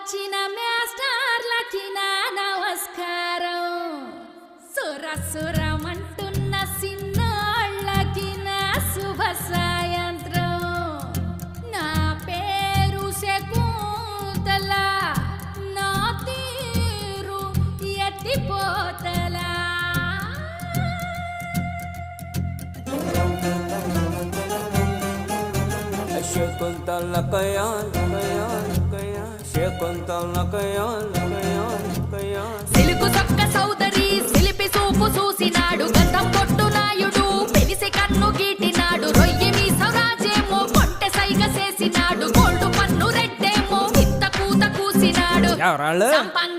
వచ్చిన మాస్టర్లకి నా నమస్కారం. సురసురమంటున్న సిన్నోళ్ళకి నా శుభ సాయంత్రం. నా పేరు శకుంతల, నా తీరు ఎత్తిపోతలా. శకుంతల కయాల్ కయాల్ కయాల్ శకుంతల కయాల్ కయాల్ కయాల్. సిలుకు సొక్క సౌదరి సిలిపి సూపు చూసినాడు. గతం పొట్టు నాయుడు పెనిసి కన్ను గీటినాడు. రొయ్యి మీ సౌరాజేమో కొంటె సైగ చేసినాడు. గోల్డు పన్ను రెడ్డేమో ఇంత కూత కూసినాడు. ఎవరాళ్ళు? సంపంగ